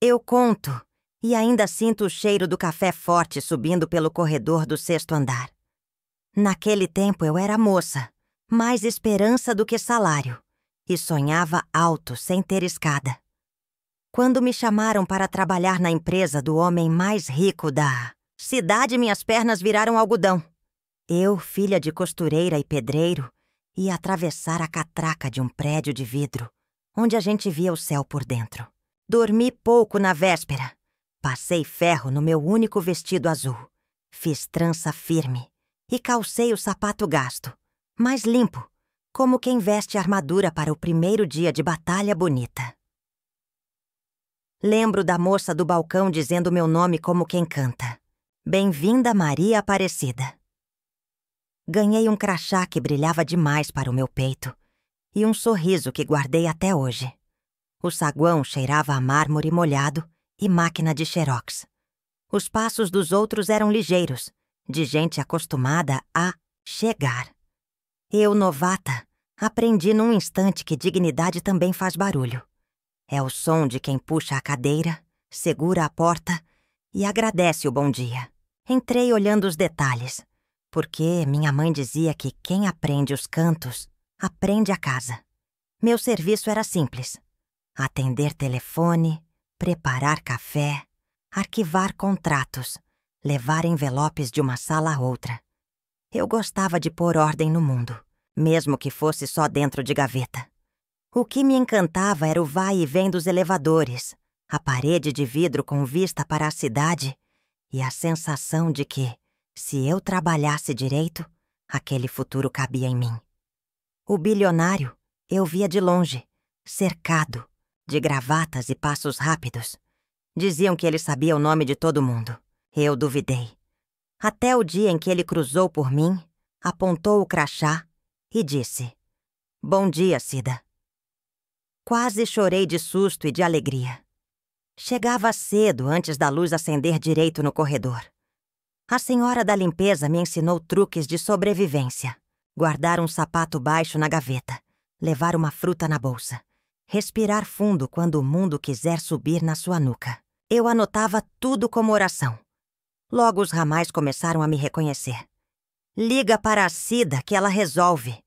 Eu conto e ainda sinto o cheiro do café forte subindo pelo corredor do 6º andar. Naquele tempo eu era moça, mais esperança do que salário, e sonhava alto sem ter escada. Quando me chamaram para trabalhar na empresa do homem mais rico da cidade, minhas pernas viraram algodão. Eu, filha de costureira e pedreiro, ia atravessar a catraca de um prédio de vidro, onde a gente via o céu por dentro. Dormi pouco na véspera. Passei ferro no meu único vestido azul. Fiz trança firme e calcei o sapato gasto, mas limpo, como quem veste armadura para o primeiro dia de batalha bonita. Lembro da moça do balcão dizendo meu nome como quem canta. Bem-vinda, Maria Aparecida. Ganhei um crachá que brilhava demais para o meu peito e um sorriso que guardei até hoje. O saguão cheirava a mármore molhado e máquina de xerox. Os passos dos outros eram ligeiros, de gente acostumada a chegar. Eu, novata, aprendi num instante que dignidade também faz barulho. É o som de quem puxa a cadeira, segura a porta e agradece o bom dia. Entrei olhando os detalhes, porque minha mãe dizia que quem aprende os cantos, aprende a casa. Meu serviço era simples: atender telefone, preparar café, arquivar contratos, levar envelopes de uma sala a outra. Eu gostava de pôr ordem no mundo, mesmo que fosse só dentro de gaveta. O que me encantava era o vai e vem dos elevadores, a parede de vidro com vista para a cidade e a sensação de que, se eu trabalhasse direito, aquele futuro cabia em mim. O bilionário eu via de longe, cercado, de gravatas e passos rápidos. Diziam que ele sabia o nome de todo mundo. Eu duvidei. Até o dia em que ele cruzou por mim, apontou o crachá e disse: "Bom dia, Cida." Quase chorei de susto e de alegria. Chegava cedo antes da luz acender direito no corredor. A senhora da limpeza me ensinou truques de sobrevivência. Guardar um sapato baixo na gaveta, levar uma fruta na bolsa, respirar fundo quando o mundo quiser subir na sua nuca. Eu anotava tudo como oração. Logo os ramais começaram a me reconhecer. "Liga para a Cida que ela resolve."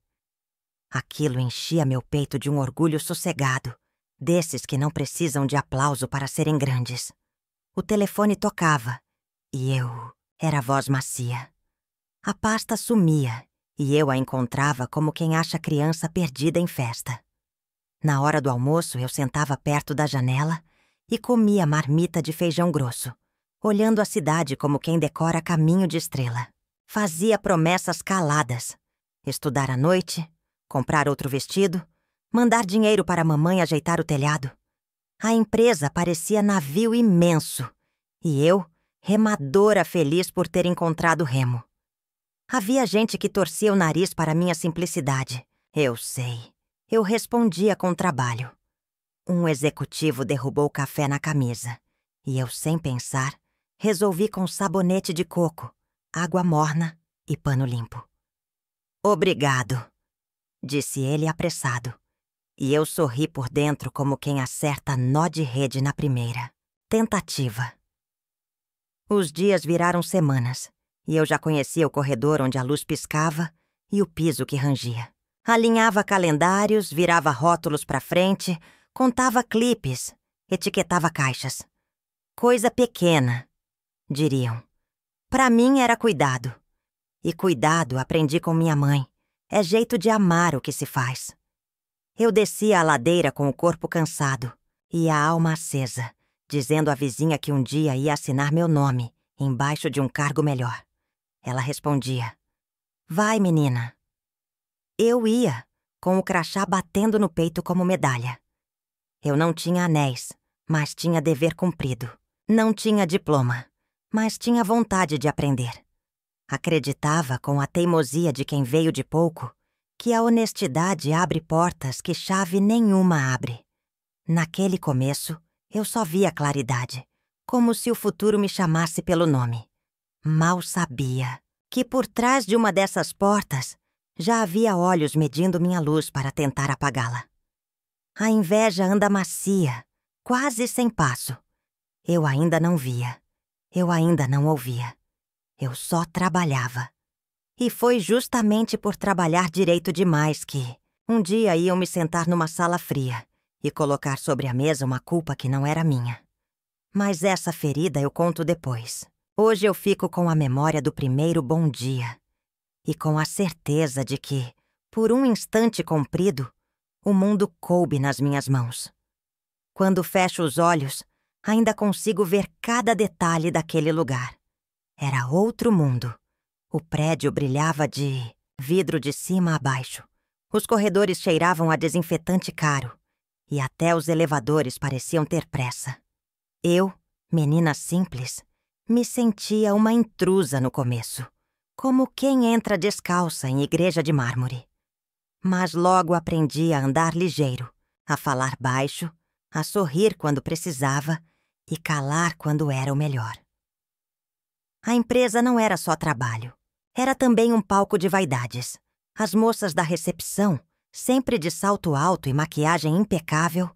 Aquilo enchia meu peito de um orgulho sossegado, desses que não precisam de aplauso para serem grandes. O telefone tocava e eu era a voz macia. A pasta sumia e eu a encontrava como quem acha criança perdida em festa. Na hora do almoço, eu sentava perto da janela e comia marmita de feijão grosso, olhando a cidade como quem decora caminho de estrela. Fazia promessas caladas: estudar à noite, comprar outro vestido, mandar dinheiro para a mamãe ajeitar o telhado. A empresa parecia navio imenso e eu, remadora feliz por ter encontrado Remo. Havia gente que torcia o nariz para minha simplicidade. Eu sei. Eu respondia com trabalho. Um executivo derrubou café na camisa e eu, sem pensar, resolvi com sabonete de coco, água morna e pano limpo. "Obrigado", disse ele apressado. E eu sorri por dentro como quem acerta nó de rede na primeira tentativa. Os dias viraram semanas e eu já conhecia o corredor onde a luz piscava e o piso que rangia. Alinhava calendários, virava rótulos para frente, contava clipes, etiquetava caixas. Coisa pequena, diriam. Para mim era cuidado. E cuidado aprendi com minha mãe. É jeito de amar o que se faz. Eu descia a ladeira com o corpo cansado e a alma acesa, dizendo à vizinha que um dia ia assinar meu nome embaixo de um cargo melhor. Ela respondia: "Vai, menina." Eu ia, com o crachá batendo no peito como medalha. Eu não tinha anéis, mas tinha dever cumprido. Não tinha diploma, mas tinha vontade de aprender. Acreditava, com a teimosia de quem veio de pouco, que a honestidade abre portas que chave nenhuma abre. Naquele começo, eu só via claridade, como se o futuro me chamasse pelo nome. Mal sabia que por trás de uma dessas portas já havia olhos medindo minha luz para tentar apagá-la. A inveja anda macia, quase sem passo, Eu ainda não via. Eu ainda não ouvia. Eu só trabalhava. E foi justamente por trabalhar direito demais que, um dia iam me sentar numa sala fria e colocar sobre a mesa uma culpa que não era minha. Mas essa ferida eu conto depois. Hoje eu fico com a memória do primeiro bom dia e com a certeza de que, por um instante comprido, o mundo coube nas minhas mãos. Quando fecho os olhos, ainda consigo ver cada detalhe daquele lugar. Era outro mundo. O prédio brilhava de vidro de cima a baixo. Os corredores cheiravam a desinfetante caro e até os elevadores pareciam ter pressa. Eu, menina simples, me sentia uma intrusa no começo, como quem entra descalça em igreja de mármore. Mas logo aprendi a andar ligeiro, a falar baixo, a sorrir quando precisava e calar quando era o melhor. A empresa não era só trabalho, era também um palco de vaidades. As moças da recepção, sempre de salto alto e maquiagem impecável,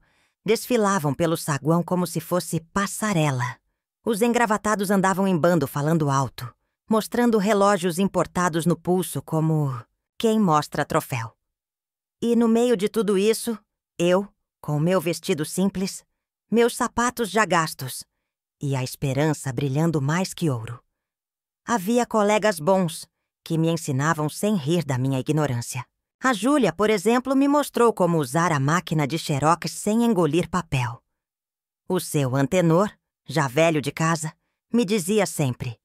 desfilavam pelo saguão como se fosse passarela. Os engravatados andavam em bando falando alto, mostrando relógios importados no pulso como quem mostra troféu. E no meio de tudo isso, eu, com o meu vestido simples, meus sapatos já gastos e a esperança brilhando mais que ouro. Havia colegas bons que me ensinavam sem rir da minha ignorância. A Júlia, por exemplo, me mostrou como usar a máquina de xerox sem engolir papel. O seu antenor, já velho de casa, me dizia sempre: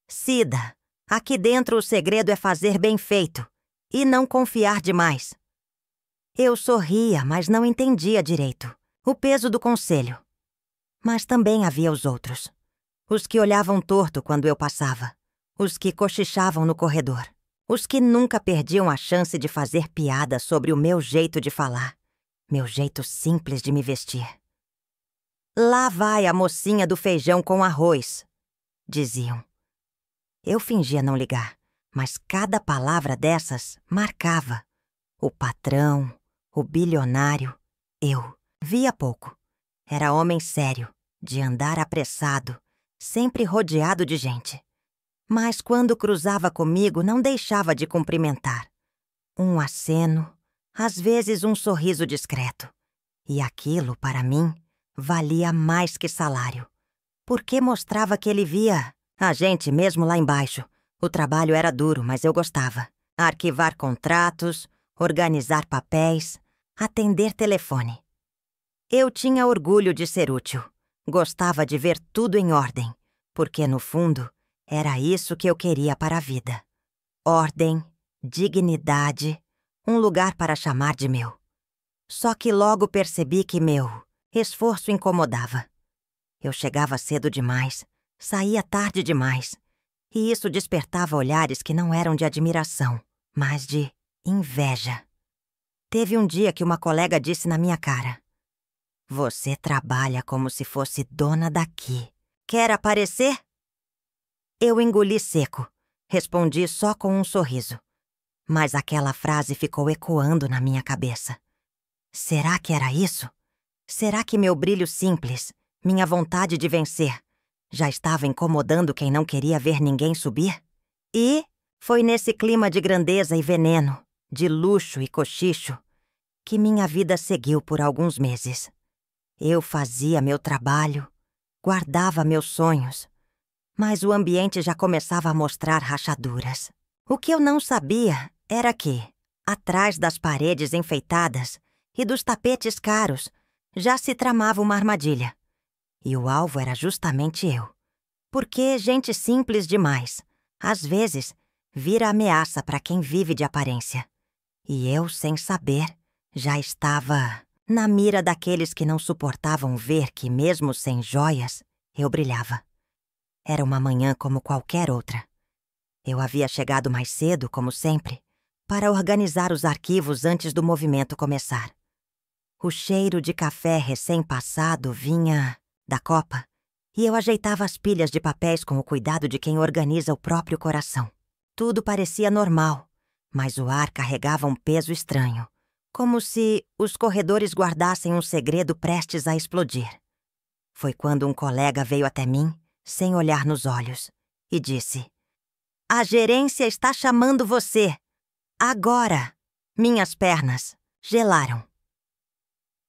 Cida, aqui dentro o segredo é fazer bem feito e não confiar demais. Eu sorria, mas não entendia direito o peso do conselho. Mas também havia os outros. Os que olhavam torto quando eu passava. Os que cochichavam no corredor. Os que nunca perdiam a chance de fazer piada sobre o meu jeito de falar. Meu jeito simples de me vestir. Lá vai a mocinha do feijão com arroz, diziam. Eu fingia não ligar, mas cada palavra dessas marcava. O patrão, o bilionário, eu. Via pouco. Era homem sério, de andar apressado, sempre rodeado de gente. Mas quando cruzava comigo, não deixava de cumprimentar. Um aceno, às vezes um sorriso discreto. E aquilo, para mim, valia mais que salário. Porque mostrava que ele via a gente mesmo lá embaixo. O trabalho era duro, mas eu gostava. Arquivar contratos, organizar papéis, atender telefone. Eu tinha orgulho de ser útil. Gostava de ver tudo em ordem, porque, no fundo, era isso que eu queria para a vida. Ordem, dignidade, um lugar para chamar de meu. Só que logo percebi que meu esforço incomodava. Eu chegava cedo demais, saía tarde demais, e isso despertava olhares que não eram de admiração, mas de inveja. Teve um dia que uma colega disse na minha cara: Você trabalha como se fosse dona daqui. Quer aparecer? Eu engoli seco. Respondi só com um sorriso. Mas aquela frase ficou ecoando na minha cabeça. Será que era isso? Será que meu brilho simples, minha vontade de vencer, já estava incomodando quem não queria ver ninguém subir? E foi nesse clima de grandeza e veneno, de luxo e cochicho, que minha vida seguiu por alguns meses. Eu fazia meu trabalho, guardava meus sonhos, mas o ambiente já começava a mostrar rachaduras. O que eu não sabia era que, atrás das paredes enfeitadas e dos tapetes caros, já se tramava uma armadilha. E o alvo era justamente eu. Porque gente simples demais, às vezes, vira ameaça para quem vive de aparência. E eu, sem saber, já estava na mira daqueles que não suportavam ver que, mesmo sem joias, eu brilhava. Era uma manhã como qualquer outra. Eu havia chegado mais cedo, como sempre, para organizar os arquivos antes do movimento começar. O cheiro de café recém-passado vinha da copa e eu ajeitava as pilhas de papéis com o cuidado de quem organiza o próprio coração. Tudo parecia normal, mas o ar carregava um peso estranho, como se os corredores guardassem um segredo prestes a explodir. Foi quando um colega veio até mim, sem olhar nos olhos, e disse: "A gerência está chamando você. Agora!" Minhas pernas gelaram.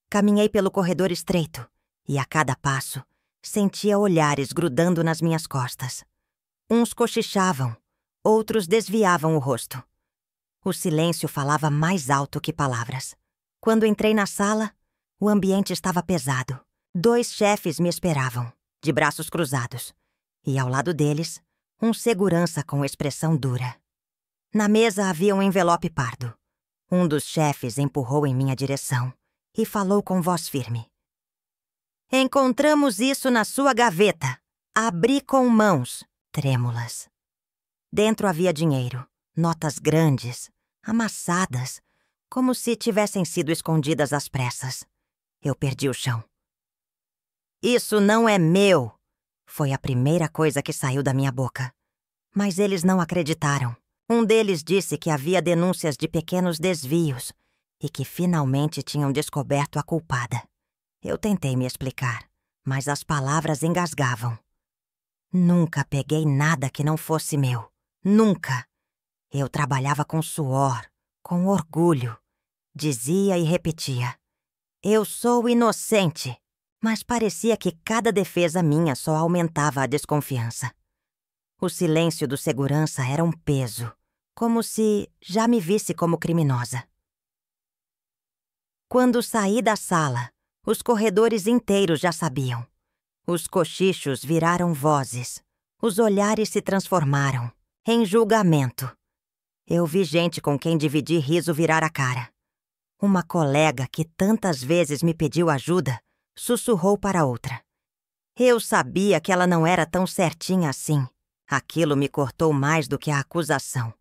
Caminhei pelo corredor estreito e, a cada passo, sentia olhares grudando nas minhas costas. Uns cochichavam, outros desviavam o rosto. O silêncio falava mais alto que palavras. Quando entrei na sala, o ambiente estava pesado. 2 chefes me esperavam, de braços cruzados, e ao lado deles, um segurança com expressão dura. Na mesa havia um envelope pardo. Um dos chefes empurrou em minha direção e falou com voz firme: "Encontramos isso na sua gaveta. Abri com mãos trêmulas." Dentro havia dinheiro, notas grandes, amassadas, como se tivessem sido escondidas às pressas. Eu perdi o chão. "Isso não é meu!" Foi a primeira coisa que saiu da minha boca. Mas eles não acreditaram. Um deles disse que havia denúncias de pequenos desvios e que finalmente tinham descoberto a culpada. Eu tentei me explicar, mas as palavras engasgavam. Nunca peguei nada que não fosse meu. Nunca. Eu trabalhava com suor, com orgulho. Dizia e repetia: "Eu sou inocente." Mas parecia que cada defesa minha só aumentava a desconfiança. O silêncio do segurança era um peso, como se já me visse como criminosa. Quando saí da sala, os corredores inteiros já sabiam. Os cochichos viraram vozes. Os olhares se transformaram em julgamento. Eu vi gente com quem dividir riso virar a cara. Uma colega que tantas vezes me pediu ajuda sussurrou para outra. Eu sabia que ela não era tão certinha assim. Aquilo me cortou mais do que a acusação.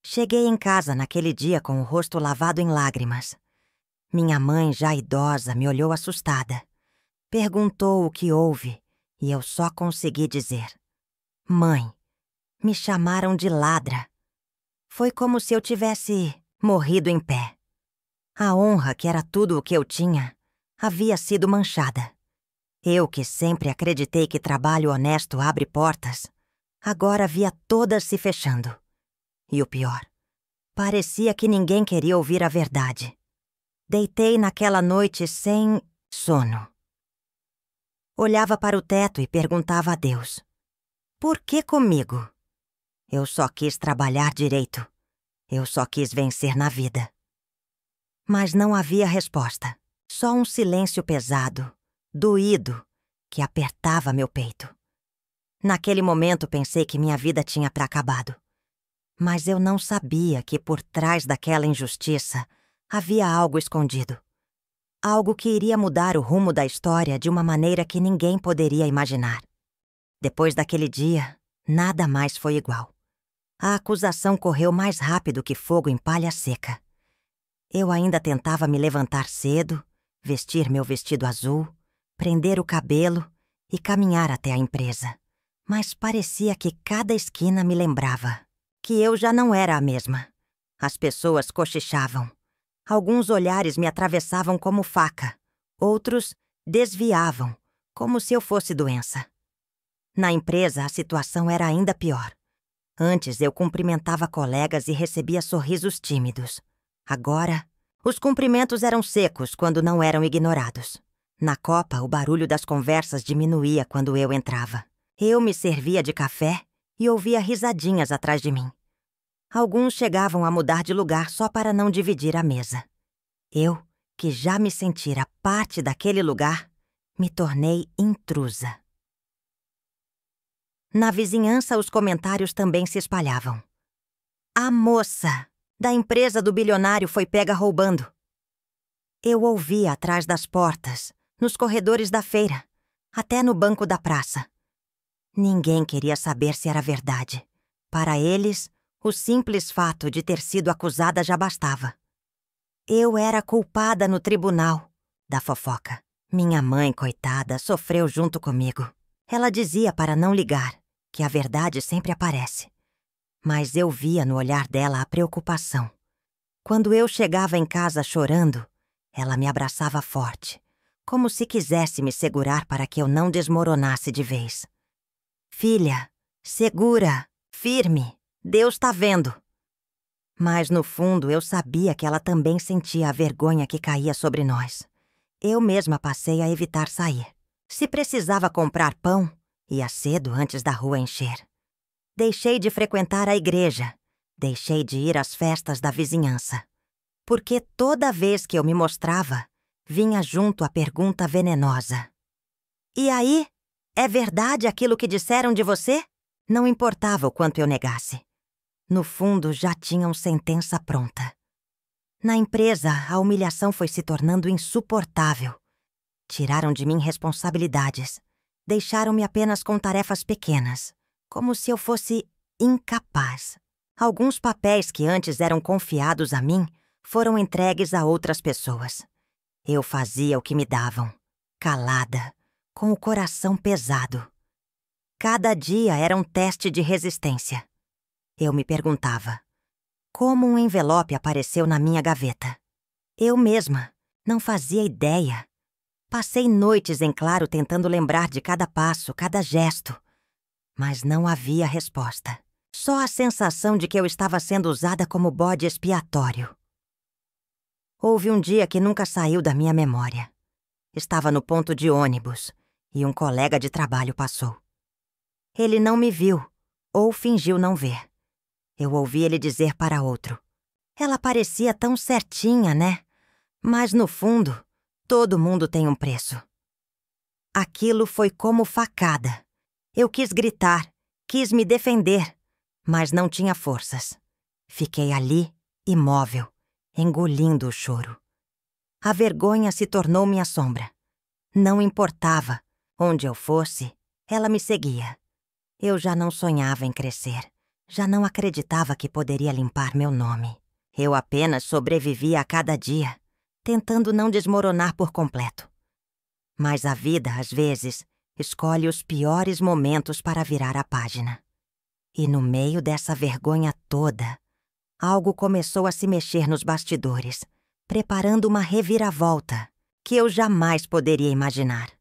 Cheguei em casa naquele dia com o rosto lavado em lágrimas. Minha mãe, já idosa, me olhou assustada. Perguntou o que houve e eu só consegui dizer: "Mãe, me chamaram de ladra." Foi como se eu tivesse morrido em pé. A honra, que era tudo o que eu tinha, havia sido manchada. Eu, que sempre acreditei que trabalho honesto abre portas, agora via todas se fechando. E o pior, parecia que ninguém queria ouvir a verdade. Deitei naquela noite sem sono. Olhava para o teto e perguntava a Deus: "Por que comigo?" Eu só quis trabalhar direito. Eu só quis vencer na vida. Mas não havia resposta. Só um silêncio pesado, doído, que apertava meu peito. Naquele momento pensei que minha vida tinha acabado. Mas eu não sabia que por trás daquela injustiça havia algo escondido. Algo que iria mudar o rumo da história de uma maneira que ninguém poderia imaginar. Depois daquele dia, nada mais foi igual. A acusação correu mais rápido que fogo em palha seca. Eu ainda tentava me levantar cedo, vestir meu vestido azul, prender o cabelo e caminhar até a empresa. Mas parecia que cada esquina me lembrava que eu já não era a mesma. As pessoas cochichavam. Alguns olhares me atravessavam como faca. Outros desviavam, como se eu fosse doença. Na empresa, a situação era ainda pior. Antes, eu cumprimentava colegas e recebia sorrisos tímidos. Agora, os cumprimentos eram secos quando não eram ignorados. Na copa, o barulho das conversas diminuía quando eu entrava. Eu me servia de café e ouvia risadinhas atrás de mim. Alguns chegavam a mudar de lugar só para não dividir a mesa. Eu, que já me sentira parte daquele lugar, me tornei intrusa. Na vizinhança, os comentários também se espalhavam. "A moça da empresa do bilionário foi pega roubando." Eu ouvia atrás das portas, nos corredores da feira, até no banco da praça. Ninguém queria saber se era verdade. Para eles, o simples fato de ter sido acusada já bastava. Eu era culpada no tribunal da fofoca. Minha mãe, coitada, sofreu junto comigo. Ela dizia para não ligar, que a verdade sempre aparece. Mas eu via no olhar dela a preocupação. Quando eu chegava em casa chorando, ela me abraçava forte, como se quisesse me segurar para que eu não desmoronasse de vez. Filha, segura, firme, Deus tá vendo. Mas no fundo eu sabia que ela também sentia a vergonha que caía sobre nós. Eu mesma passei a evitar sair. Se precisava comprar pão, ia cedo antes da rua encher. Deixei de frequentar a igreja. Deixei de ir às festas da vizinhança. Porque toda vez que eu me mostrava, vinha junto a pergunta venenosa. E aí? É verdade aquilo que disseram de você? Não importava o quanto eu negasse. No fundo, já tinham sentença pronta. Na empresa, a humilhação foi se tornando insuportável. Tiraram de mim responsabilidades. Deixaram-me apenas com tarefas pequenas, como se eu fosse incapaz. Alguns papéis que antes eram confiados a mim foram entregues a outras pessoas. Eu fazia o que me davam, calada, com o coração pesado. Cada dia era um teste de resistência. Eu me perguntava, como um envelope apareceu na minha gaveta? Eu mesma não fazia ideia. Passei noites em claro tentando lembrar de cada passo, cada gesto. Mas não havia resposta. Só a sensação de que eu estava sendo usada como bode expiatório. Houve um dia que nunca saiu da minha memória. Estava no ponto de ônibus e um colega de trabalho passou. Ele não me viu, ou fingiu não ver. Eu ouvi ele dizer para outro. Ela parecia tão certinha, né? Mas no fundo, todo mundo tem um preço. Aquilo foi como facada. Eu quis gritar, quis me defender, mas não tinha forças. Fiquei ali, imóvel, engolindo o choro. A vergonha se tornou minha sombra. Não importava. Onde eu fosse, ela me seguia. Eu já não sonhava em crescer. Já não acreditava que poderia limpar meu nome. Eu apenas sobrevivia a cada dia, tentando não desmoronar por completo. Mas a vida, às vezes, escolhe os piores momentos para virar a página. E no meio dessa vergonha toda, algo começou a se mexer nos bastidores, preparando uma reviravolta que eu jamais poderia imaginar.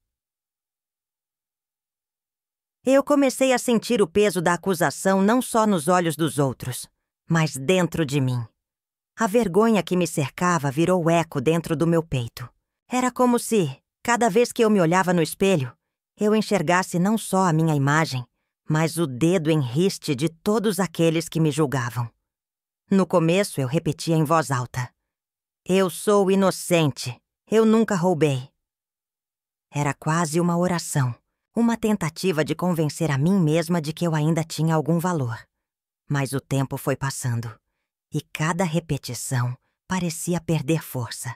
Eu comecei a sentir o peso da acusação não só nos olhos dos outros, mas dentro de mim. A vergonha que me cercava virou eco dentro do meu peito. Era como se, cada vez que eu me olhava no espelho, eu enxergasse não só a minha imagem, mas o dedo em riste de todos aqueles que me julgavam. No começo, eu repetia em voz alta. Eu sou inocente. Eu nunca roubei. Era quase uma oração. Uma tentativa de convencer a mim mesma de que eu ainda tinha algum valor. Mas o tempo foi passando, e cada repetição parecia perder força.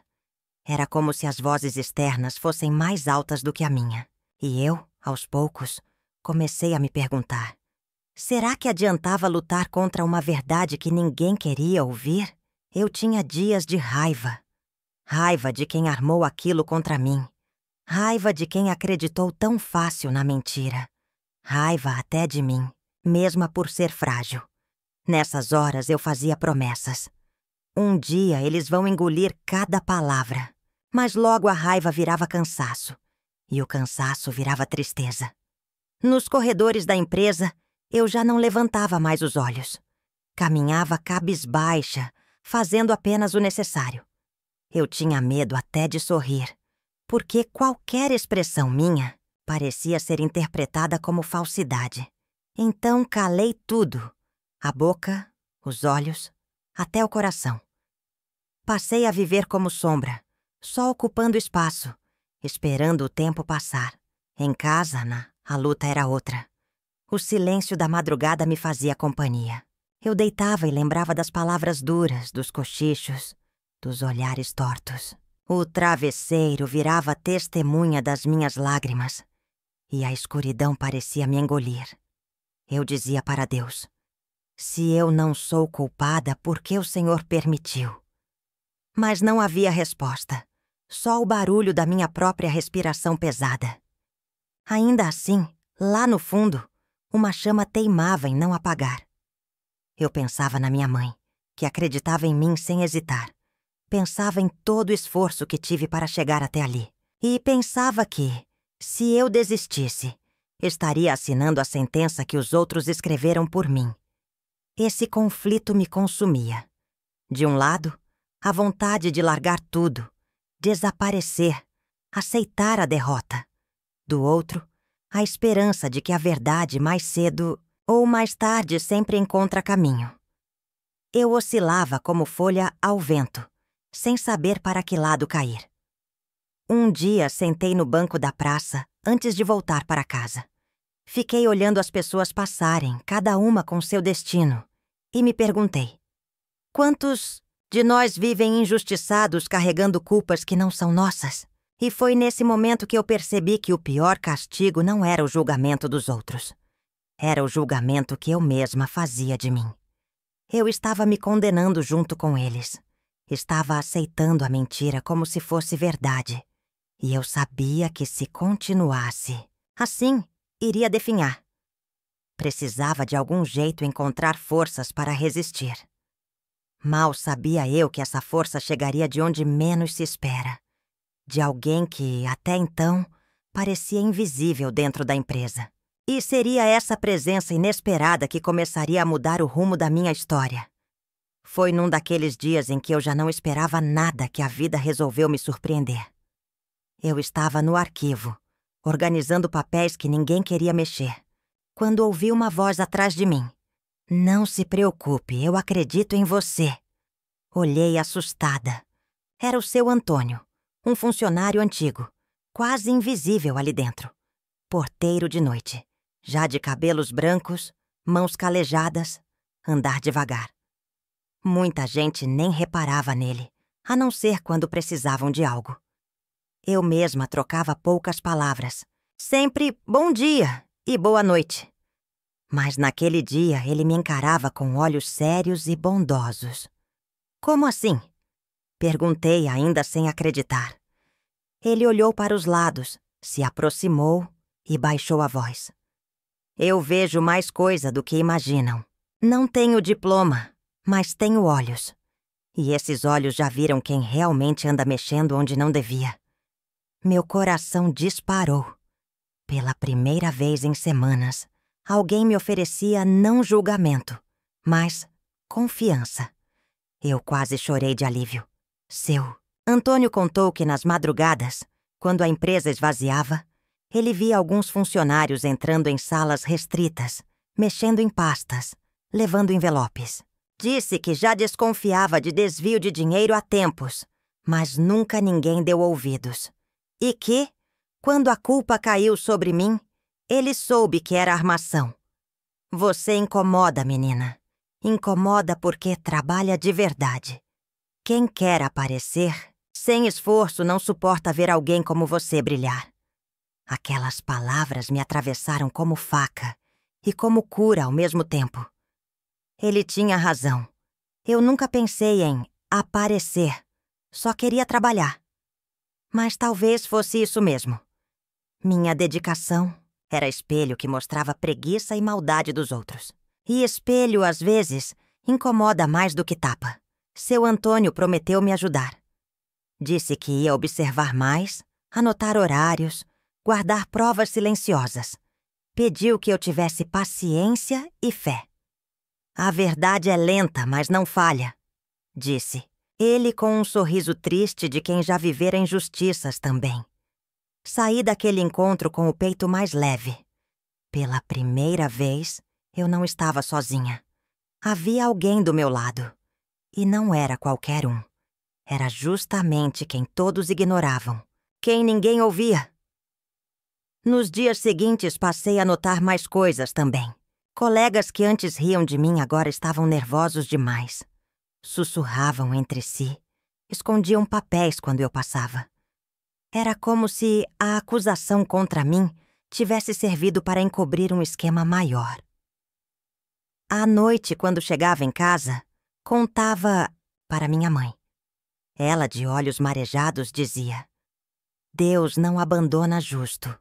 Era como se as vozes externas fossem mais altas do que a minha. E eu, aos poucos, comecei a me perguntar: será que adiantava lutar contra uma verdade que ninguém queria ouvir? Eu tinha dias de raiva. Raiva de quem armou aquilo contra mim. Raiva de quem acreditou tão fácil na mentira. Raiva até de mim, mesmo por ser frágil. Nessas horas eu fazia promessas. Um dia eles vão engolir cada palavra. Mas logo a raiva virava cansaço. E o cansaço virava tristeza. Nos corredores da empresa, eu já não levantava mais os olhos. Caminhava cabisbaixa, fazendo apenas o necessário. Eu tinha medo até de sorrir, porque qualquer expressão minha parecia ser interpretada como falsidade. Então calei tudo, a boca, os olhos, até o coração. Passei a viver como sombra, só ocupando espaço, esperando o tempo passar. Em casa, a luta era outra. O silêncio da madrugada me fazia companhia. Eu deitava e lembrava das palavras duras, dos cochichos, dos olhares tortos. O travesseiro virava testemunha das minhas lágrimas e a escuridão parecia me engolir. Eu dizia para Deus: se eu não sou culpada, por que o Senhor permitiu? Mas não havia resposta, só o barulho da minha própria respiração pesada. Ainda assim, lá no fundo, uma chama teimava em não apagar. Eu pensava na minha mãe, que acreditava em mim sem hesitar. Pensava em todo o esforço que tive para chegar até ali. E pensava que, se eu desistisse, estaria assinando a sentença que os outros escreveram por mim. Esse conflito me consumia. De um lado, a vontade de largar tudo, desaparecer, aceitar a derrota. Do outro, a esperança de que a verdade mais cedo ou mais tarde sempre encontra caminho. Eu oscilava como folha ao vento, sem saber para que lado cair. Um dia sentei no banco da praça antes de voltar para casa. Fiquei olhando as pessoas passarem, cada uma com seu destino, e me perguntei: quantos de nós vivem injustiçados carregando culpas que não são nossas? E foi nesse momento que eu percebi que o pior castigo não era o julgamento dos outros. Era o julgamento que eu mesma fazia de mim. Eu estava me condenando junto com eles. Estava aceitando a mentira como se fosse verdade. E eu sabia que se continuasse assim, iria definhar. Precisava de algum jeito encontrar forças para resistir. Mal sabia eu que essa força chegaria de onde menos se espera. De alguém que, até então, parecia invisível dentro da empresa. E seria essa presença inesperada que começaria a mudar o rumo da minha história. Foi num daqueles dias em que eu já não esperava nada que a vida resolveu me surpreender. Eu estava no arquivo, organizando papéis que ninguém queria mexer, quando ouvi uma voz atrás de mim. Não se preocupe, eu acredito em você. Olhei assustada. Era o seu Antônio, um funcionário antigo, quase invisível ali dentro. Porteiro de noite, já de cabelos brancos, mãos calejadas, andar devagar. Muita gente nem reparava nele, a não ser quando precisavam de algo. Eu mesma trocava poucas palavras, sempre bom dia e boa noite. Mas naquele dia ele me encarava com olhos sérios e bondosos. Como assim? Perguntei, ainda sem acreditar. Ele olhou para os lados, se aproximou e baixou a voz. Eu vejo mais coisa do que imaginam. Não tenho diploma, mas tenho olhos. E esses olhos já viram quem realmente anda mexendo onde não devia. Meu coração disparou. Pela primeira vez em semanas, alguém me oferecia não julgamento, mas confiança. Eu quase chorei de alívio. Antônio contou que nas madrugadas, quando a empresa esvaziava, ele via alguns funcionários entrando em salas restritas, mexendo em pastas, levando envelopes. Disse que já desconfiava de desvio de dinheiro há tempos, mas nunca ninguém deu ouvidos. E que, quando a culpa caiu sobre mim, ele soube que era armação. Você incomoda, menina. Incomoda porque trabalha de verdade. Quem quer aparecer, sem esforço, não suporta ver alguém como você brilhar. Aquelas palavras me atravessaram como faca e como cura ao mesmo tempo. Ele tinha razão. Eu nunca pensei em aparecer. Só queria trabalhar. Mas talvez fosse isso mesmo. Minha dedicação era espelho que mostrava preguiça e maldade dos outros. E espelho, às vezes, incomoda mais do que tapa. Seu Antônio prometeu me ajudar. Disse que ia observar mais, anotar horários, guardar provas silenciosas. Pediu que eu tivesse paciência e fé. A verdade é lenta, mas não falha, disse. Ele com um sorriso triste de quem já vivera injustiças também. Saí daquele encontro com o peito mais leve. Pela primeira vez, eu não estava sozinha. Havia alguém do meu lado. E não era qualquer um. Era justamente quem todos ignoravam, quem ninguém ouvia. Nos dias seguintes passei a notar mais coisas também. Colegas que antes riam de mim agora estavam nervosos demais. Sussurravam entre si, escondiam papéis quando eu passava. Era como se a acusação contra mim tivesse servido para encobrir um esquema maior. À noite, quando chegava em casa, contava para minha mãe. Ela, de olhos marejados, dizia: Deus não abandona justo.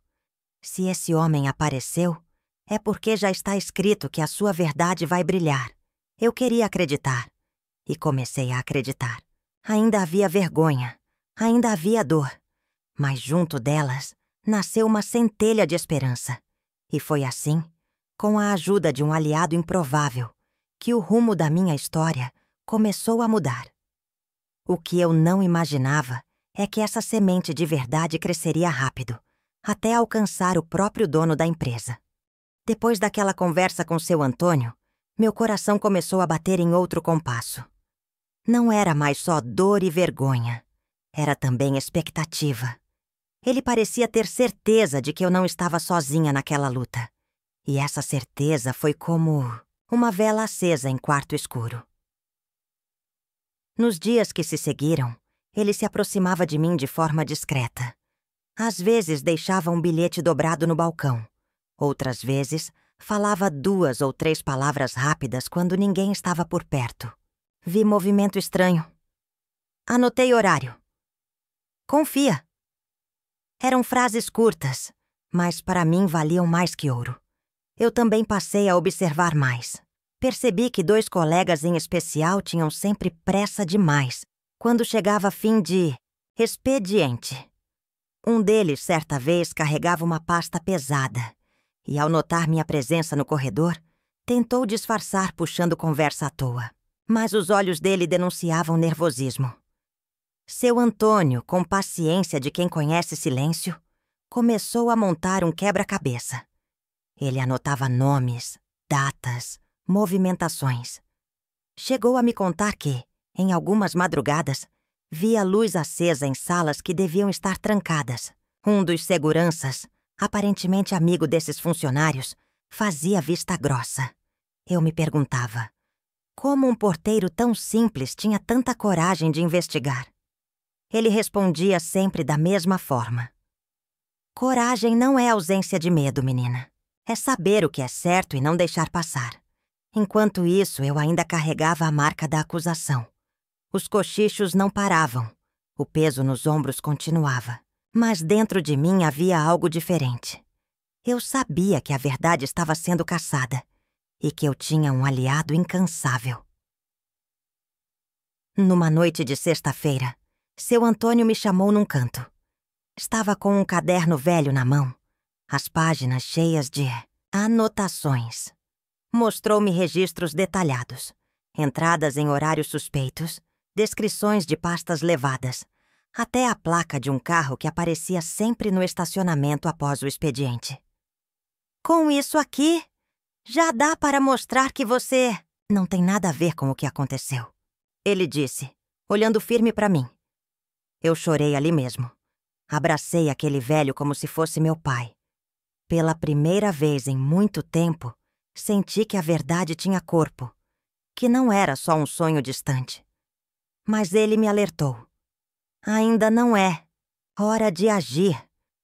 Se esse homem apareceu, é porque já está escrito que a sua verdade vai brilhar. Eu queria acreditar. E comecei a acreditar. Ainda havia vergonha, ainda havia dor, Mas junto delas nasceu uma centelha de esperança. E foi assim, com a ajuda de um aliado improvável, que o rumo da minha história começou a mudar. O que eu não imaginava é que essa semente de verdade cresceria rápido, até alcançar o próprio dono da empresa. Depois daquela conversa com seu Antônio, meu coração começou a bater em outro compasso. Não era mais só dor e vergonha, era também expectativa. Ele parecia ter certeza de que eu não estava sozinha naquela luta. E essa certeza foi como uma vela acesa em quarto escuro. Nos dias que se seguiram, ele se aproximava de mim de forma discreta. Às vezes deixava um bilhete dobrado no balcão. Outras vezes, falava 2 ou 3 palavras rápidas quando ninguém estava por perto. Vi movimento estranho. Anotei horário. Confia. Eram frases curtas, mas para mim valiam mais que ouro. Eu também passei a observar mais. Percebi que 2 colegas em especial tinham sempre pressa demais quando chegava fim de expediente. Um deles, certa vez, carregava uma pasta pesada e, ao notar minha presença no corredor, tentou disfarçar puxando conversa à toa. Mas os olhos dele denunciavam nervosismo. Seu Antônio, com paciência de quem conhece silêncio, começou a montar um quebra-cabeça. Ele anotava nomes, datas, movimentações. Chegou a me contar que, em algumas madrugadas, via luz acesa em salas que deviam estar trancadas. Um dos seguranças, aparentemente amigo desses funcionários, fazia vista grossa. Eu me perguntava, como um porteiro tão simples tinha tanta coragem de investigar? Ele respondia sempre da mesma forma. Coragem não é ausência de medo, menina. É saber o que é certo e não deixar passar. Enquanto isso, eu ainda carregava a marca da acusação. Os cochichos não paravam. O peso nos ombros continuava. Mas dentro de mim havia algo diferente. Eu sabia que a verdade estava sendo caçada e que eu tinha um aliado incansável. Numa noite de sexta-feira, seu Antônio me chamou num canto. Estava com um caderno velho na mão, as páginas cheias de anotações. Mostrou-me registros detalhados, entradas em horários suspeitos, descrições de pastas levadas, até a placa de um carro que aparecia sempre no estacionamento após o expediente. Com isso aqui, já dá para mostrar que você não tem nada a ver com o que aconteceu, ele disse, olhando firme para mim. Eu chorei ali mesmo. Abracei aquele velho como se fosse meu pai. Pela primeira vez em muito tempo, senti que a verdade tinha corpo, que não era só um sonho distante. Mas ele me alertou. Ainda não é. Hora de agir.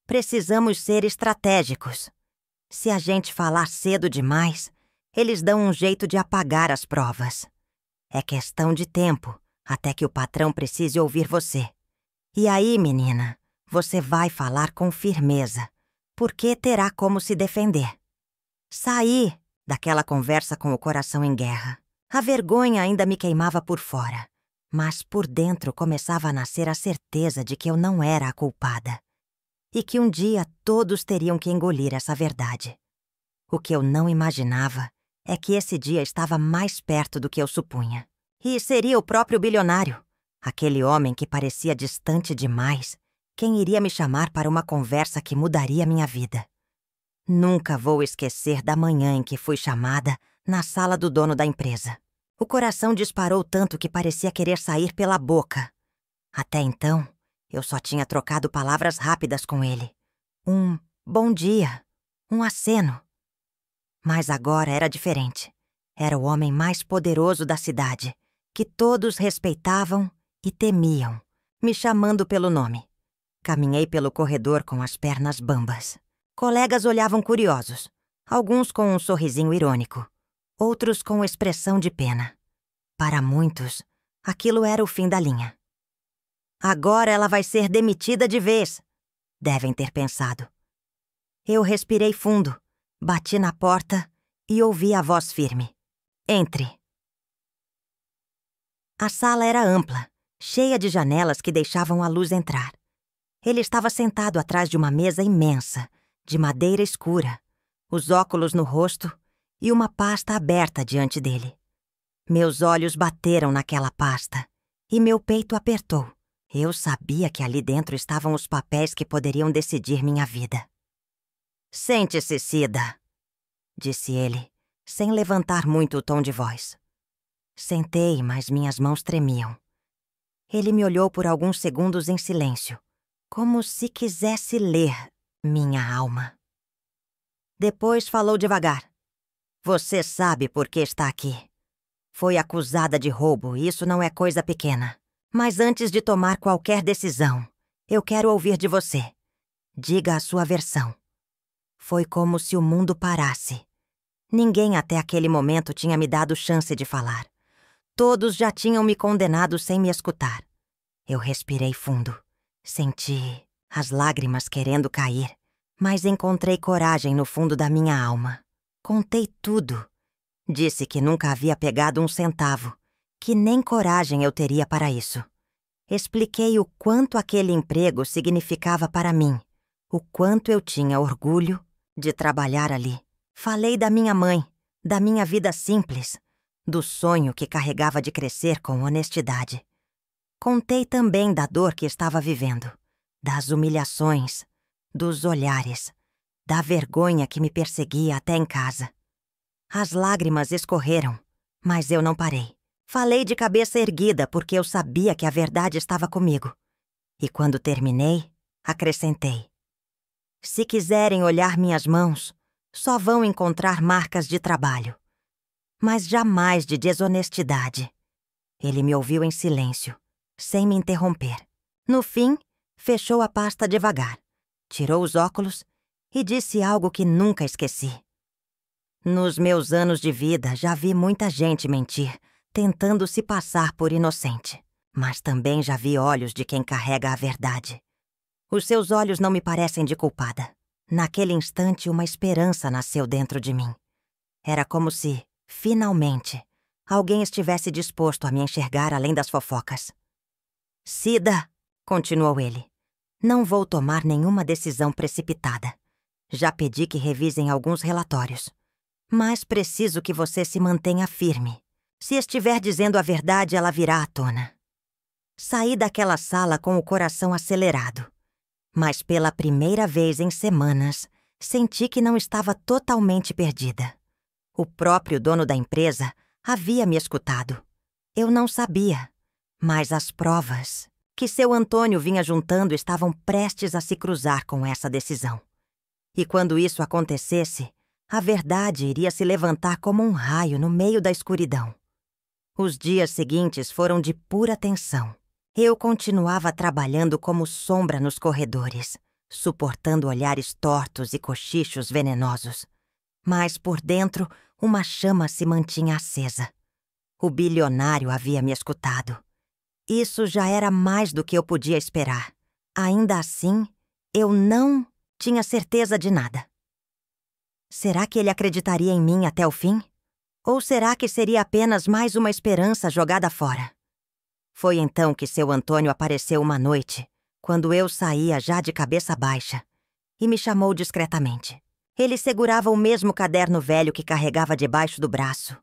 Precisamos ser estratégicos. Se a gente falar cedo demais, eles dão um jeito de apagar as provas. É questão de tempo, até que o patrão precise ouvir você. E aí, menina, você vai falar com firmeza, porque terá como se defender. Saí daquela conversa com o coração em guerra. A vergonha ainda me queimava por fora, mas por dentro começava a nascer a certeza de que eu não era a culpada e que um dia todos teriam que engolir essa verdade. O que eu não imaginava é que esse dia estava mais perto do que eu supunha. E seria o próprio bilionário, aquele homem que parecia distante demais, quem iria me chamar para uma conversa que mudaria minha vida. Nunca vou esquecer da manhã em que fui chamada na sala do dono da empresa. O coração disparou tanto que parecia querer sair pela boca. Até então, eu só tinha trocado palavras rápidas com ele. Um bom dia, um aceno. Mas agora era diferente. Era o homem mais poderoso da cidade, que todos respeitavam e temiam, me chamando pelo nome. Caminhei pelo corredor com as pernas bambas. Colegas olhavam curiosos, alguns com um sorrisinho irônico, outros com expressão de pena. Para muitos, aquilo era o fim da linha. Agora ela vai ser demitida de vez, devem ter pensado. Eu respirei fundo, bati na porta e ouvi a voz firme. Entre. A sala era ampla, cheia de janelas que deixavam a luz entrar. Ele estava sentado atrás de uma mesa imensa, de madeira escura, os óculos no rosto e uma pasta aberta diante dele. Meus olhos bateram naquela pasta e meu peito apertou. Eu sabia que ali dentro estavam os papéis que poderiam decidir minha vida. "Sente-se, Cida", disse ele, sem levantar muito o tom de voz. Sentei, mas minhas mãos tremiam. Ele me olhou por alguns segundos em silêncio, como se quisesse ler minha alma. Depois falou devagar. "Você sabe por que está aqui. Foi acusada de roubo e isso não é coisa pequena. Mas antes de tomar qualquer decisão, eu quero ouvir de você. Diga a sua versão." Foi como se o mundo parasse. Ninguém até aquele momento tinha me dado chance de falar. Todos já tinham me condenado sem me escutar. Eu respirei fundo. Senti as lágrimas querendo cair, mas encontrei coragem no fundo da minha alma. Contei tudo. Disse que nunca havia pegado um centavo, que nem coragem eu teria para isso. Expliquei o quanto aquele emprego significava para mim, o quanto eu tinha orgulho de trabalhar ali. Falei da minha mãe, da minha vida simples, do sonho que carregava de crescer com honestidade. Contei também da dor que estava vivendo, das humilhações, dos olhares, da vergonha que me perseguia até em casa. As lágrimas escorreram, mas eu não parei. Falei de cabeça erguida porque eu sabia que a verdade estava comigo. E quando terminei, acrescentei: "Se quiserem olhar minhas mãos, só vão encontrar marcas de trabalho, mas jamais de desonestidade." Ele me ouviu em silêncio, sem me interromper. No fim, fechou a pasta devagar, tirou os óculos e disse algo que nunca esqueci. "Nos meus anos de vida, já vi muita gente mentir, tentando se passar por inocente. Mas também já vi olhos de quem carrega a verdade. Os seus olhos não me parecem de culpada." Naquele instante, uma esperança nasceu dentro de mim. Era como se, finalmente, alguém estivesse disposto a me enxergar além das fofocas. "Cida", continuou ele, "não vou tomar nenhuma decisão precipitada. Já pedi que revisem alguns relatórios. Mas preciso que você se mantenha firme. Se estiver dizendo a verdade, ela virá à tona." Saí daquela sala com o coração acelerado. Mas pela primeira vez em semanas, senti que não estava totalmente perdida. O próprio dono da empresa havia me escutado. Eu não sabia, mas as provas que seu Antônio vinha juntando estavam prestes a se cruzar com essa decisão. E quando isso acontecesse, a verdade iria se levantar como um raio no meio da escuridão. Os dias seguintes foram de pura tensão. Eu continuava trabalhando como sombra nos corredores, suportando olhares tortos e cochichos venenosos. Mas por dentro, uma chama se mantinha acesa. O bilionário havia me escutado. Isso já era mais do que eu podia esperar. Ainda assim, eu não tinha certeza de nada. Será que ele acreditaria em mim até o fim? Ou será que seria apenas mais uma esperança jogada fora? Foi então que seu Antônio apareceu uma noite, quando eu saía já de cabeça baixa, e me chamou discretamente. Ele segurava o mesmo caderno velho que carregava debaixo do braço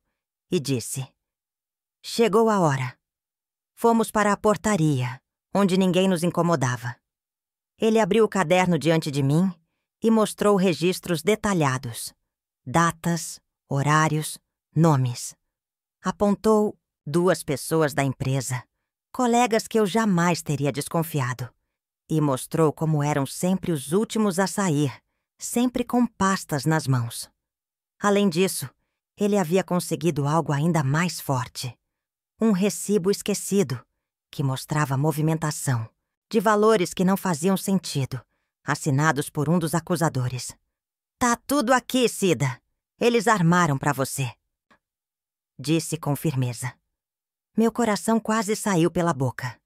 e disse: "Chegou a hora." Fomos para a portaria, onde ninguém nos incomodava. Ele abriu o caderno diante de mim e mostrou registros detalhados. Datas, horários, nomes. Apontou 2 pessoas da empresa, colegas que eu jamais teria desconfiado, e mostrou como eram sempre os últimos a sair, sempre com pastas nas mãos. Além disso, ele havia conseguido algo ainda mais forte. Um recibo esquecido, que mostrava movimentação, de valores que não faziam sentido, assinados por um dos acusadores. "Tá tudo aqui, Cida. Eles armaram para você", disse com firmeza. Meu coração quase saiu pela boca.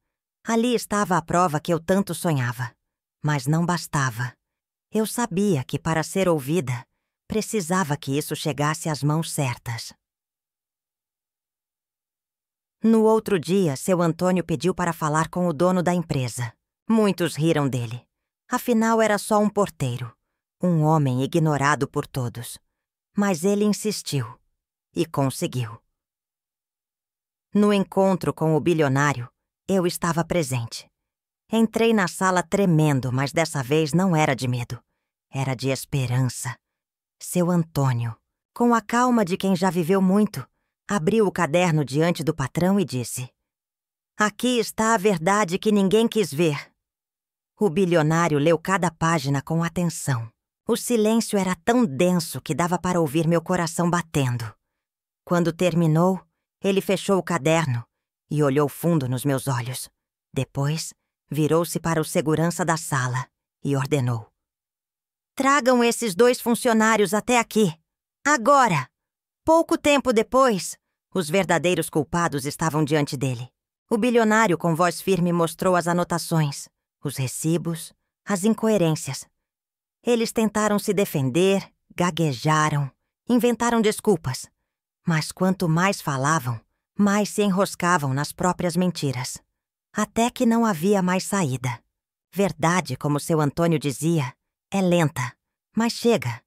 Ali estava a prova que eu tanto sonhava. Mas não bastava. Eu sabia que para ser ouvida, precisava que isso chegasse às mãos certas. No outro dia, seu Antônio pediu para falar com o dono da empresa. Muitos riram dele. Afinal, era só um porteiro, um homem ignorado por todos. Mas ele insistiu e conseguiu. No encontro com o bilionário, eu estava presente. Entrei na sala tremendo, mas dessa vez não era de medo. Era de esperança. Seu Antônio, com a calma de quem já viveu muito, abriu o caderno diante do patrão e disse: "Aqui está a verdade que ninguém quis ver." O bilionário leu cada página com atenção. O silêncio era tão denso que dava para ouvir meu coração batendo. Quando terminou, ele fechou o caderno e olhou fundo nos meus olhos. Depois, virou-se para o segurança da sala e ordenou: "Tragam esses 2 funcionários até aqui. Agora!" Pouco tempo depois, os verdadeiros culpados estavam diante dele. O bilionário, com voz firme, mostrou as anotações, os recibos, as incoerências. Eles tentaram se defender, gaguejaram, inventaram desculpas. Mas quanto mais falavam, mais se enroscavam nas próprias mentiras. Até que não havia mais saída. Verdade, como seu Antônio dizia, é lenta, mas chega.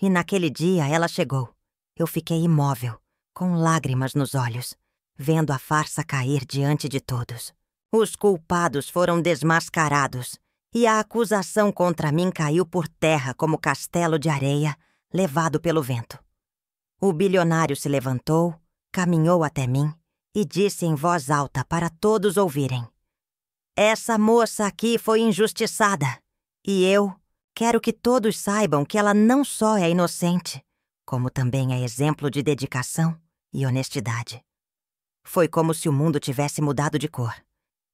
E naquele dia ela chegou. Eu fiquei imóvel, com lágrimas nos olhos, vendo a farsa cair diante de todos. Os culpados foram desmascarados e a acusação contra mim caiu por terra como castelo de areia levado pelo vento. O bilionário se levantou, caminhou até mim e disse em voz alta para todos ouvirem: "Essa moça aqui foi injustiçada e eu quero que todos saibam que ela não só é inocente, como também é exemplo de dedicação e honestidade." Foi como se o mundo tivesse mudado de cor.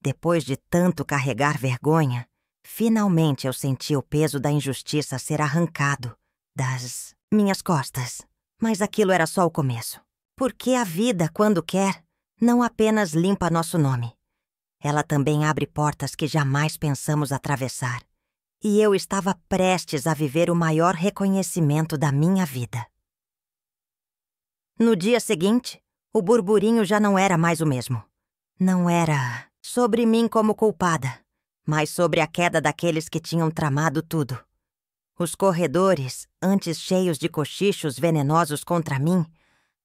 Depois de tanto carregar vergonha, finalmente eu senti o peso da injustiça ser arrancado das minhas costas. Mas aquilo era só o começo. Porque a vida, quando quer, não apenas limpa nosso nome. Ela também abre portas que jamais pensamos atravessar. E eu estava prestes a viver o maior reconhecimento da minha vida. No dia seguinte, o burburinho já não era mais o mesmo. Não era sobre mim como culpada, mas sobre a queda daqueles que tinham tramado tudo. Os corredores, antes cheios de cochichos venenosos contra mim,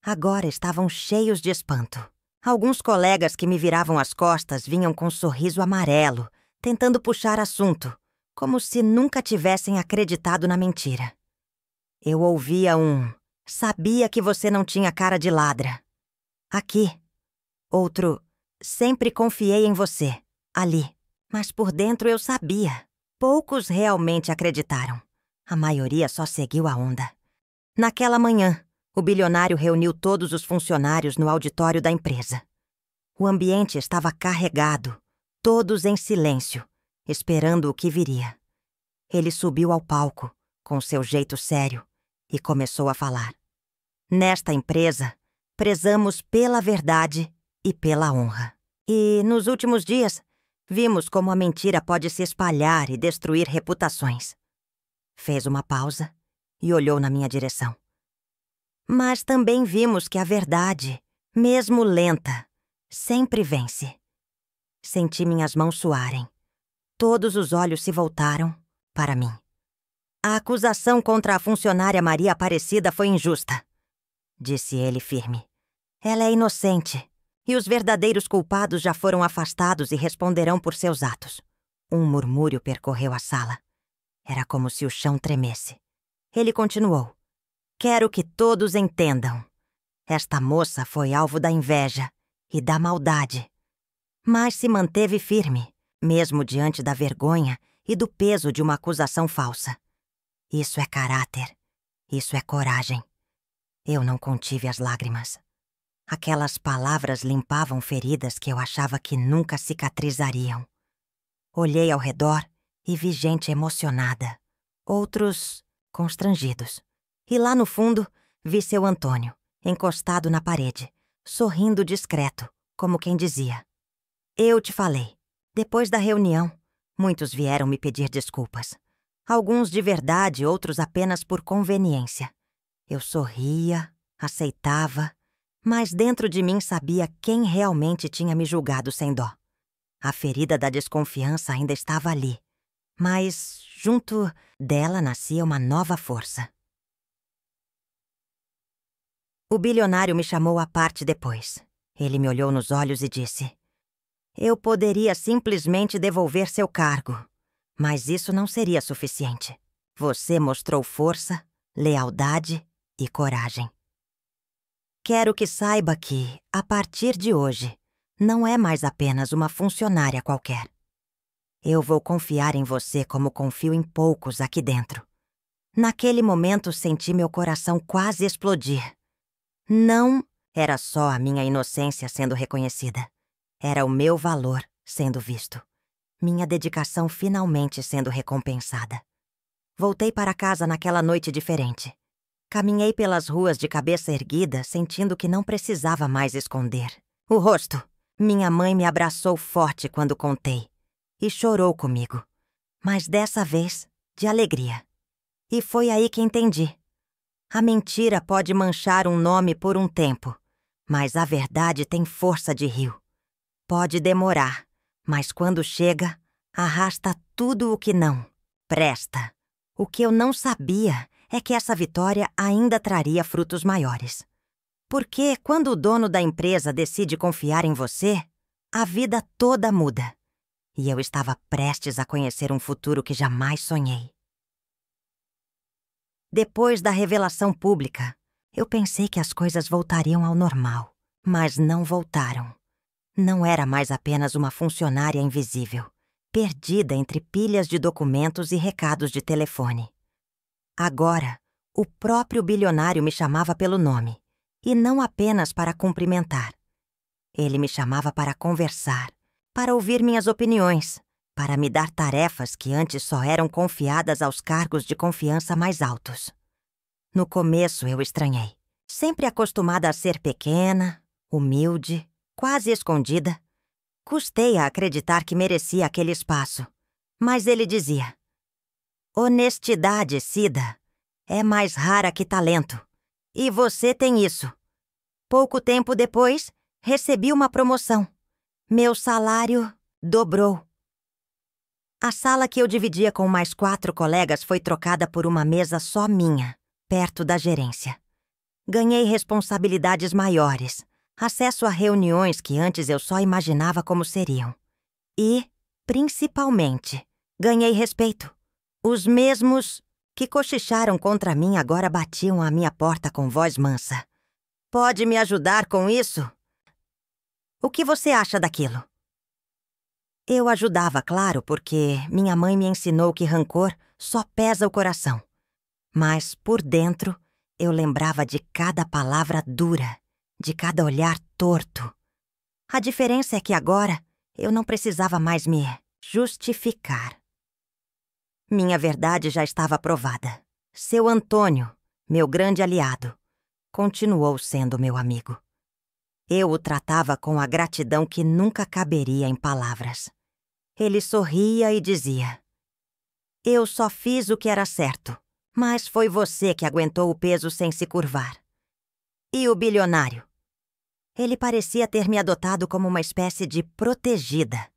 agora estavam cheios de espanto. Alguns colegas que me viravam as costas vinham com um sorriso amarelo, tentando puxar assunto, como se nunca tivessem acreditado na mentira. Eu ouvia um: "Sabia que você não tinha cara de ladra." Aqui. Outro: "Sempre confiei em você." Ali. Mas por dentro eu sabia. Poucos realmente acreditaram. A maioria só seguiu a onda. Naquela manhã, o bilionário reuniu todos os funcionários no auditório da empresa. O ambiente estava carregado, todos em silêncio, esperando o que viria. Ele subiu ao palco, com seu jeito sério, e começou a falar. Nesta empresa, prezamos pela verdade e pela honra. E, nos últimos dias, vimos como a mentira pode se espalhar e destruir reputações. Fez uma pausa e olhou na minha direção. Mas também vimos que a verdade, mesmo lenta, sempre vence. Senti minhas mãos suarem. Todos os olhos se voltaram para mim. A acusação contra a funcionária Maria Aparecida foi injusta, disse ele firme. Ela é inocente, e os verdadeiros culpados já foram afastados e responderão por seus atos. Um murmúrio percorreu a sala. Era como se o chão tremesse. Ele continuou. Quero que todos entendam. Esta moça foi alvo da inveja e da maldade, mas se manteve firme, mesmo diante da vergonha e do peso de uma acusação falsa. Isso é caráter. Isso é coragem. Eu não contive as lágrimas. Aquelas palavras limpavam feridas que eu achava que nunca cicatrizariam. Olhei ao redor e vi gente emocionada, outros constrangidos. E lá no fundo, vi seu Antônio, encostado na parede, sorrindo discreto, como quem dizia: "Eu te falei." Depois da reunião, muitos vieram me pedir desculpas. Alguns de verdade, outros apenas por conveniência. Eu sorria, aceitava, mas dentro de mim sabia quem realmente tinha me julgado sem dó. A ferida da desconfiança ainda estava ali, mas junto dela nascia uma nova força. O bilionário me chamou à parte depois. Ele me olhou nos olhos e disse: "Eu poderia simplesmente devolver seu cargo, mas isso não seria suficiente. Você mostrou força, lealdade e coragem. Quero que saiba que, a partir de hoje, não é mais apenas uma funcionária qualquer. Eu vou confiar em você como confio em poucos aqui dentro." Naquele momento senti meu coração quase explodir. Não era só a minha inocência sendo reconhecida. Era o meu valor sendo visto. Minha dedicação finalmente sendo recompensada. Voltei para casa naquela noite diferente. Caminhei pelas ruas de cabeça erguida, sentindo que não precisava mais esconder o rosto. Minha mãe me abraçou forte quando contei e chorou comigo, mas dessa vez de alegria. E foi aí que entendi. A mentira pode manchar um nome por um tempo, mas a verdade tem força de rio. Pode demorar, mas quando chega, arrasta tudo o que não presta. O que eu não sabia é que essa vitória ainda traria frutos maiores. Porque quando o dono da empresa decide confiar em você, a vida toda muda. E eu estava prestes a conhecer um futuro que jamais sonhei. Depois da revelação pública, eu pensei que as coisas voltariam ao normal, mas não voltaram. Não era mais apenas uma funcionária invisível, perdida entre pilhas de documentos e recados de telefone. Agora, o próprio bilionário me chamava pelo nome, e não apenas para cumprimentar. Ele me chamava para conversar, para ouvir minhas opiniões, para me dar tarefas que antes só eram confiadas aos cargos de confiança mais altos. No começo eu estranhei. Sempre acostumada a ser pequena, humilde, quase escondida, custei a acreditar que merecia aquele espaço. Mas ele dizia: "Honestidade, Cida, é mais rara que talento. E você tem isso." Pouco tempo depois, recebi uma promoção. Meu salário dobrou. A sala que eu dividia com mais 4 colegas foi trocada por uma mesa só minha, perto da gerência. Ganhei responsabilidades maiores, acesso a reuniões que antes eu só imaginava como seriam. E, principalmente, ganhei respeito. Os mesmos que cochicharam contra mim agora batiam à minha porta com voz mansa. "Pode me ajudar com isso? O que você acha daquilo?" Eu ajudava, claro, porque minha mãe me ensinou que rancor só pesa o coração. Mas, por dentro, eu lembrava de cada palavra dura, de cada olhar torto. A diferença é que agora eu não precisava mais me justificar. Minha verdade já estava provada. Seu Antônio, meu grande aliado, continuou sendo meu amigo. Eu o tratava com a gratidão que nunca caberia em palavras. Ele sorria e dizia: "Eu só fiz o que era certo, mas foi você que aguentou o peso sem se curvar." E o bilionário? Ele parecia ter me adotado como uma espécie de protegida.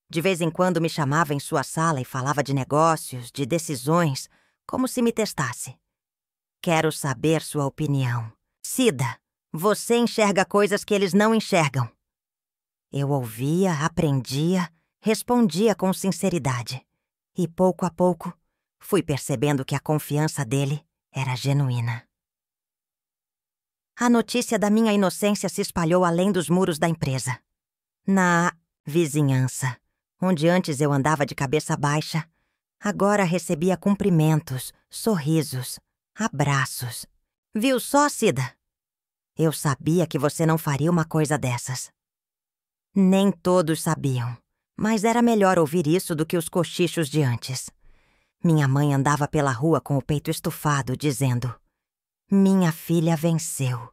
De vez em quando me chamava em sua sala e falava de negócios, de decisões, como se me testasse. "Quero saber sua opinião. Cida, você enxerga coisas que eles não enxergam." Eu ouvia, aprendia, respondia com sinceridade. E pouco a pouco, fui percebendo que a confiança dele era genuína. A notícia da minha inocência se espalhou além dos muros da empresa. Na vizinhança, onde antes eu andava de cabeça baixa, agora recebia cumprimentos, sorrisos, abraços. "Viu só, Cida? Eu sabia que você não faria uma coisa dessas." Nem todos sabiam, mas era melhor ouvir isso do que os cochichos de antes. Minha mãe andava pela rua com o peito estufado, dizendo: "Minha filha venceu."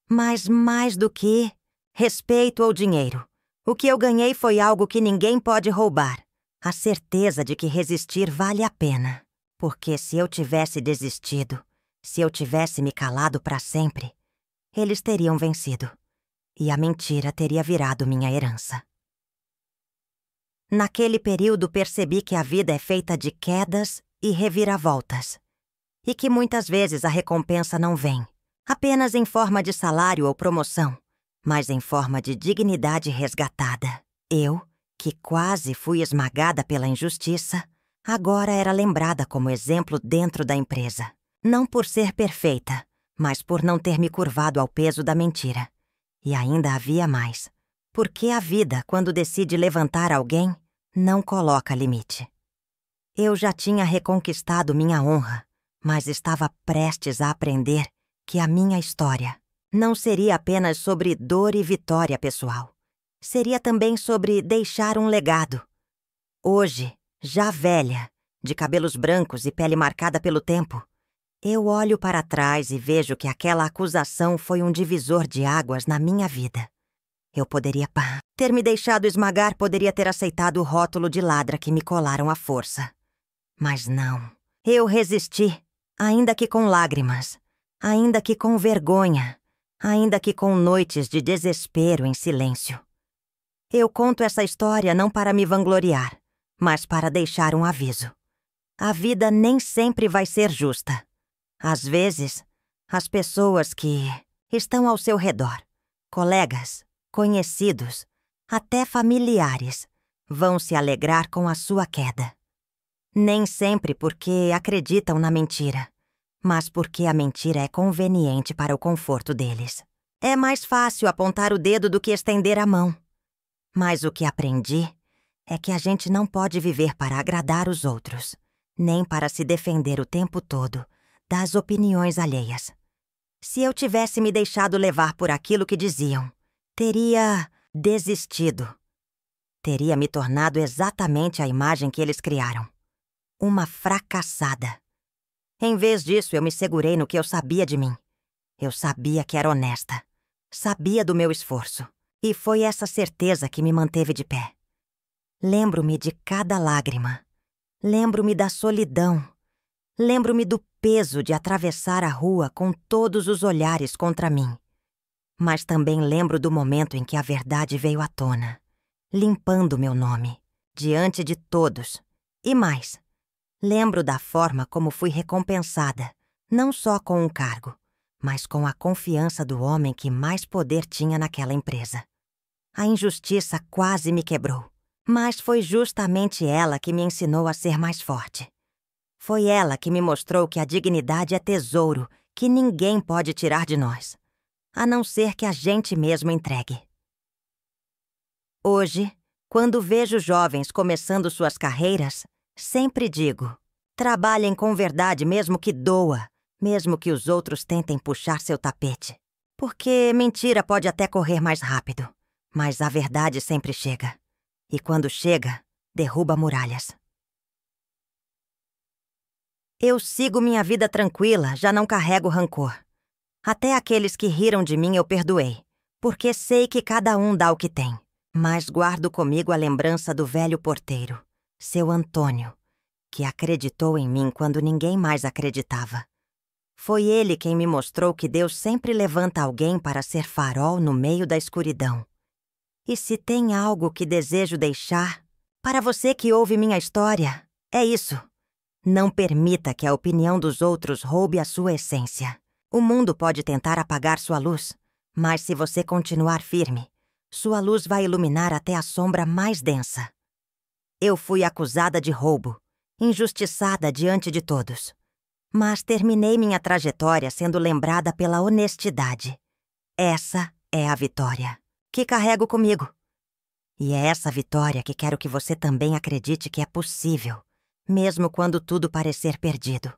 Mas mais do que respeito ou dinheiro, o que eu ganhei foi algo que ninguém pode roubar. A certeza de que resistir vale a pena. Porque se eu tivesse desistido, se eu tivesse me calado para sempre, eles teriam vencido. E a mentira teria virado minha herança. Naquele período percebi que a vida é feita de quedas e reviravoltas, e que muitas vezes a recompensa não vem apenas em forma de salário ou promoção, mas em forma de dignidade resgatada. Eu, que quase fui esmagada pela injustiça, agora era lembrada como exemplo dentro da empresa. Não por ser perfeita, mas por não ter me curvado ao peso da mentira. E ainda havia mais. Porque a vida, quando decide levantar alguém, não coloca limite. Eu já tinha reconquistado minha honra, mas estava prestes a aprender que a minha história não seria apenas sobre dor e vitória pessoal. Seria também sobre deixar um legado. Hoje, já velha, de cabelos brancos e pele marcada pelo tempo, eu olho para trás e vejo que aquela acusação foi um divisor de águas na minha vida. Eu poderia ter me deixado esmagar, poderia ter aceitado o rótulo de ladra que me colaram à força. Mas não. Eu resisti, ainda que com lágrimas, ainda que com vergonha, ainda que com noites de desespero em silêncio. Eu conto essa história não para me vangloriar, mas para deixar um aviso. A vida nem sempre vai ser justa. Às vezes, as pessoas que estão ao seu redor, colegas, conhecidos, até familiares, vão se alegrar com a sua queda. Nem sempre porque acreditam na mentira, mas porque a mentira é conveniente para o conforto deles. É mais fácil apontar o dedo do que estender a mão. Mas o que aprendi é que a gente não pode viver para agradar os outros, nem para se defender o tempo todo das opiniões alheias. Se eu tivesse me deixado levar por aquilo que diziam, teria desistido. Teria me tornado exatamente a imagem que eles criaram. Uma fracassada. Em vez disso, eu me segurei no que eu sabia de mim. Eu sabia que era honesta. Sabia do meu esforço. E foi essa certeza que me manteve de pé. Lembro-me de cada lágrima. Lembro-me da solidão. Lembro-me do peso de atravessar a rua com todos os olhares contra mim. Mas também lembro do momento em que a verdade veio à tona, limpando meu nome, diante de todos. E mais, lembro da forma como fui recompensada, não só com um cargo, mas com a confiança do homem que mais poder tinha naquela empresa. A injustiça quase me quebrou, mas foi justamente ela que me ensinou a ser mais forte. Foi ela que me mostrou que a dignidade é tesouro que ninguém pode tirar de nós, a não ser que a gente mesmo entregue. Hoje, quando vejo jovens começando suas carreiras, sempre digo: trabalhem com verdade mesmo que doa, mesmo que os outros tentem puxar seu tapete. Porque mentira pode até correr mais rápido, mas a verdade sempre chega. E quando chega, derruba muralhas. Eu sigo minha vida tranquila, já não carrego rancor. Até aqueles que riram de mim eu perdoei, porque sei que cada um dá o que tem. Mas guardo comigo a lembrança do velho porteiro, seu Antônio, que acreditou em mim quando ninguém mais acreditava. Foi ele quem me mostrou que Deus sempre levanta alguém para ser farol no meio da escuridão. E se tem algo que desejo deixar, para você que ouve minha história, é isso. Não permita que a opinião dos outros roube a sua essência. O mundo pode tentar apagar sua luz, mas se você continuar firme, sua luz vai iluminar até a sombra mais densa. Eu fui acusada de roubo, injustiçada diante de todos. Mas terminei minha trajetória sendo lembrada pela honestidade. Essa é a vitória que carrego comigo. E é essa vitória que quero que você também acredite que é possível, mesmo quando tudo parecer perdido.